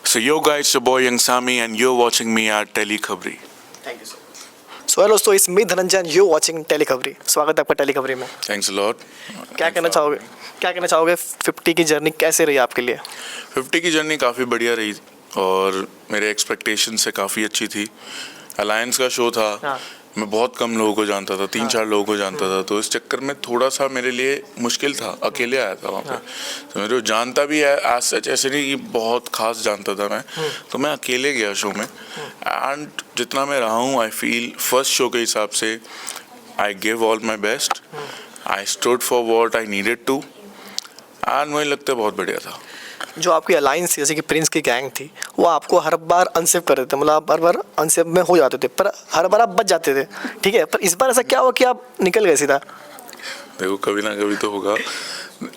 So yo guys, it's your boy Young Sami and you're watching me at Tele Khabri. Thank you so much. So hello दोस्तों, इस मी Dhananjay you watching tele खबरी। स्वागत है आपका tele खबरी में। Thanks a lot. क्या कहना चाहोगे 50 की जर्नी कैसे रही आपके लिए? 50 की जर्नी काफ़ी बढ़िया रही और मेरे एक्सपेक्टेशन से काफ़ी अच्छी थी। अलायंस का शो था। हाँ। मैं बहुत कम लोगों को जानता था, 3-4 लोगों को जानता था, तो इस चक्कर में थोड़ा सा मेरे लिए मुश्किल था। अकेले आया था वहाँ पे, तो मेरे को जानता भी है आज सच, ऐसे नहीं कि बहुत खास जानता था मैं, तो मैं अकेले गया शो में। एंड जितना मैं रहा हूँ, आई फील फर्स्ट शो के हिसाब से I give all my best, I stood for what I needed to, and मुझे लगता है बहुत बढ़िया था। जो आपकी अलायंस थी, जैसे कि प्रिंस की गैंग थी, वो आपको हर बार अनसेव कर देते थे, मतलब आप हर बार अनसेव में हो जाते थे, पर हर बार आप बच जाते थे, ठीक है। पर इस बार ऐसा क्या हुआ कि आप निकल गए सीधा? देखो, कभी ना कभी तो होगा।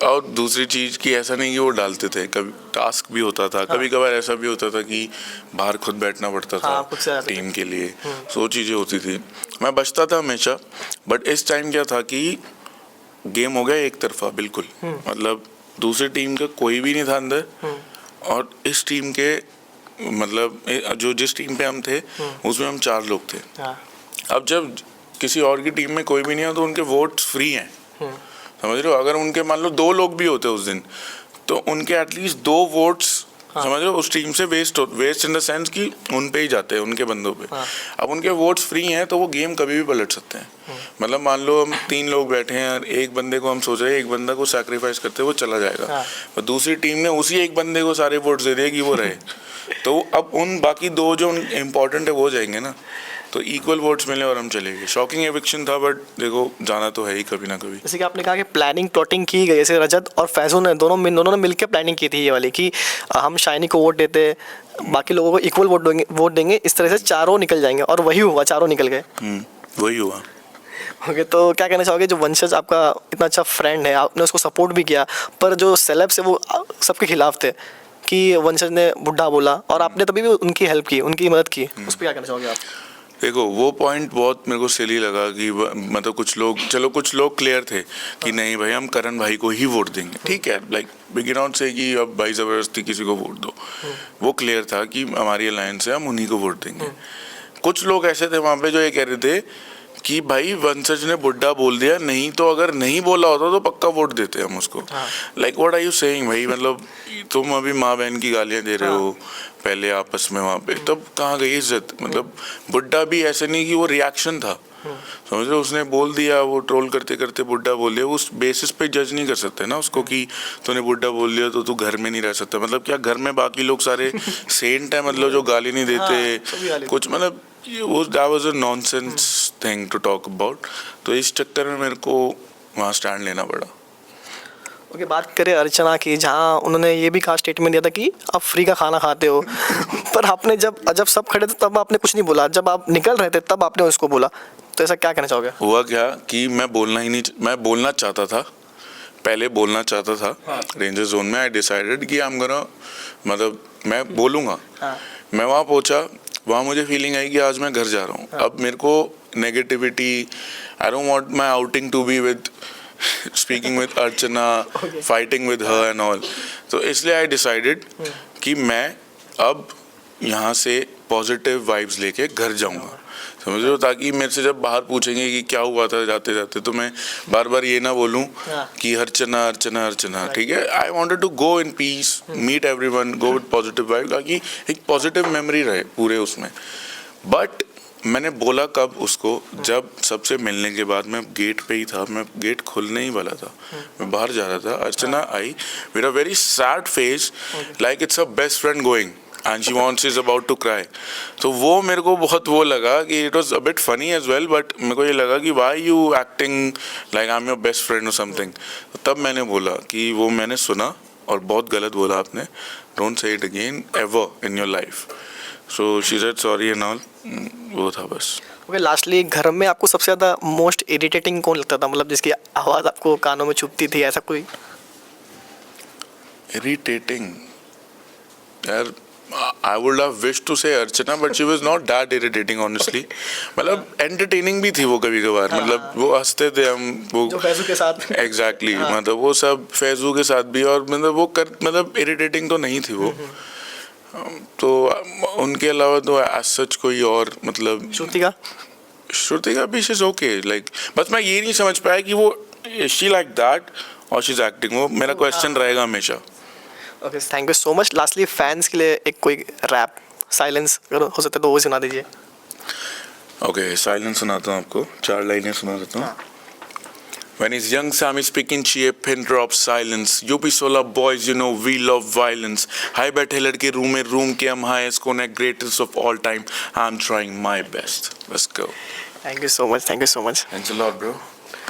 और दूसरी चीज़ कि ऐसा नहीं कि वो डालते थे, कभी टास्क भी होता था, कभी कभार ऐसा भी होता था कि बाहर खुद बैठना पड़ता था टीम के लिए, सो चीज़ें होती थी। मैं बचता था हमेशा, बट इस टाइम क्या था कि गेम हो गया एक तरफा बिल्कुल, मतलब दूसरी टीम का कोई भी नहीं था अंदर, और इस टीम के मतलब जो जिस टीम पे हम थे उसमें हम 4 लोग थे। अब जब किसी और की टीम में कोई भी नहीं है तो उनके वोट्स फ्री हैं, समझ रहे हो। अगर उनके मान लो 2 लोग भी होते उस दिन, तो उनके एटलीस्ट 2 वोट्स समझ रहे हो उस टीम से वेस्ट इन द सेंस कि उन पे ही जाते हैं, उनके बंदों पे। अब उनके वोट्स फ्री हैं तो वो गेम कभी भी पलट सकते हैं। मतलब मान लो हम 3 लोग बैठे हैं और एक बंदे को हम सोच रहे हैं, एक बंदा को सैक्रिफाइस करते वो चला जाएगा, और दूसरी टीम ने उसी एक बंदे को सारे वोट्स दे दिए कि वो रहे, तो अब उन बाकी 2 जो इम्पोर्टेंट है वो जाएंगे ना, तो इक्वल वोट्स मिले और हम चले गए। शॉकिंग एविक्शन था, बट देखो जाना तो है ही कभी ना कभी। जैसे कि आपने कहा कि प्लानिंग प्लॉटिंग की गई, जैसे रजत और फैजून ने दोनों ने मिलकर प्लानिंग की थी ये वाली कि हम शाइनी को वोट देते, बाकी लोगों को इक्वल वोट देंगे, इस तरह से चारों निकल जाएंगे, और वही हुआ, चारों निकल गए। वही हुआ। ओके, तो क्या कहना चाहोगे, जो वंशज आपका इतना अच्छा फ्रेंड है, आपने उसको सपोर्ट भी किया, पर जो सेलेब्स है वो सबके खिलाफ थे कि वंशज ने बुढ़ा बोला, और आपने तभी भी उनकी हेल्प की, उनकी मदद की, उस पर क्या कहना चाहोगे आप? देखो, वो पॉइंट बहुत मेरे को सिली लगा कि मतलब कुछ लोग क्लियर थे कि नहीं भाई हम करण भाई को ही वोट देंगे, ठीक है, लाइक बिगिन आउट से कि अब भाई ज़बरदस्ती किसी को वोट दो, वो क्लियर था कि हमारी अलायंस है, हम उन्हीं को वोट देंगे। कुछ लोग ऐसे थे वहाँ पे जो ये कह रहे थे कि भाई वंशज ने बुड्ढा बोल दिया, नहीं तो अगर नहीं बोला होता तो पक्का वोट देते हम उसको। Like what are you saying भाई, मतलब तुम अभी माँ बहन की गालियाँ दे रहे हो पहले आपस में वहाँ पे, तब कहाँ गई इज्जत। मतलब बुड्ढा भी ऐसे नहीं कि वो रिएक्शन था, समझ रहे हो, उसने बोल दिया, वो ट्रोल करते करते बुड्ढा बोल दिया, उस बेसिस पे जज नहीं कर सकते ना उसको कि तूने बुड्ढा बोल दिया तो तू घर में नहीं रह सकता। मतलब क्या घर में बाकी लोग सारे सेंट है, मतलब जो गाली नहीं देते कुछ, मतलब वो that was a nonsense thing to talk about. तो इस चक्कर में मेरे को वहाँ स्टैंड लेना पड़ा। ओके, बात करें अर्चना की, जहाँ उन्होंने ये भी कहा, स्टेटमेंट दिया था कि आप फ्री का खाना खाते हो, पर आपने जब सब खड़े थे तब आपने कुछ नहीं बोला, जब आप निकल रहे थे तब आपने उसको बोला, तो ऐसा क्या कहना चाहोगे? हुआ क्या कि मैं बोलना चाहता था, पहले बोलना चाहता था रेंजर जोन में। आई डिसाइडेड कि आई एम गोना, मतलब मैं बोलूँगा। मैं वहाँ पहुँचा, वहाँ मुझे फीलिंग आई कि आज मैं घर जा रहा हूँ। अब मेरे को negativity, I don't want my outing to be with speaking with Archana, fighting with her and all, तो इसलिए आई डिसाइडेड कि मैं अब यहाँ से पॉजिटिव वाइब्स लेके घर जाऊँगा, समझ रहे हो, ताकि मेरे से जब बाहर पूछेंगे कि क्या हुआ था जाते जाते, तो मैं बार बार ये ना बोलूं कि अर्चना अर्चना अर्चना, ठीक है। I wanted to go in peace, meet everyone, go with positive vibe, ताकि एक पॉजिटिव मेमोरी रहे पूरे उसमें। बट मैंने बोला कब उसको, जब सबसे मिलने के बाद मैं गेट पे ही था, मैं गेट खुलने ही वाला था, मैं बाहर जा रहा था, अर्चना आई with a very sad face, like it's a best friend going and she wants is about to cry। तो वो मेरे को बहुत वो लगा कि it was a bit funny as well, but मेरे को ये लगा कि why you acting like I'm your best friend or something। तब मैंने बोला कि वो मैंने सुना और बहुत गलत बोला आपने, don't say it again ever in your life। so she said sorry and all, वो था बस। ओके, लास्टली घर में आपको सबसे ज़्यादा मोस्ट इरिटेटिंग कौन लगता था, मतलब जिसकी आवाज़ आपको कानों में चुभती थी, ऐसा कोई? इरिटेटिंग यार, I would have wished to say Archana, but she was not that irritating honestly। मतलब entertaining भी थी वो कभी कभार, मतलब वो हंसते थे हम, वो जो फैजू के साथ exactly, मतलब वो सब फैजू के साथ भी, और मतलब वो मतलब irritating तो नहीं थी वो। तो उनके अलावा तो एज सच कोई और मतलब श्रुतिका श्रुतिका भी शी इज ओके लाइक, बस मैं ये नहीं समझ पाया कि वो शी लाइक दैट और शी इज एक्टिंग, वो मेरा क्वेश्चन रहेगा हमेशा। Okay, thank you so much. Lastly fans के लिए एक कोई रैप साइलेंस अगर हो सकता है तो वो सुना दीजिए। ओके, साइलेंस सुनाता हूँ आपको, 4 लाइनें सुना देता हूँ। When he's young, Sam is speaking cheap, pin drop silence. UP Solar boys, you know we love violence. Hi बैठे लड़के रूम के हम highest connect greatest of all time. I'm trying my best. Let's go. Thank you so much, thank you so much. Thanks a lot, bro.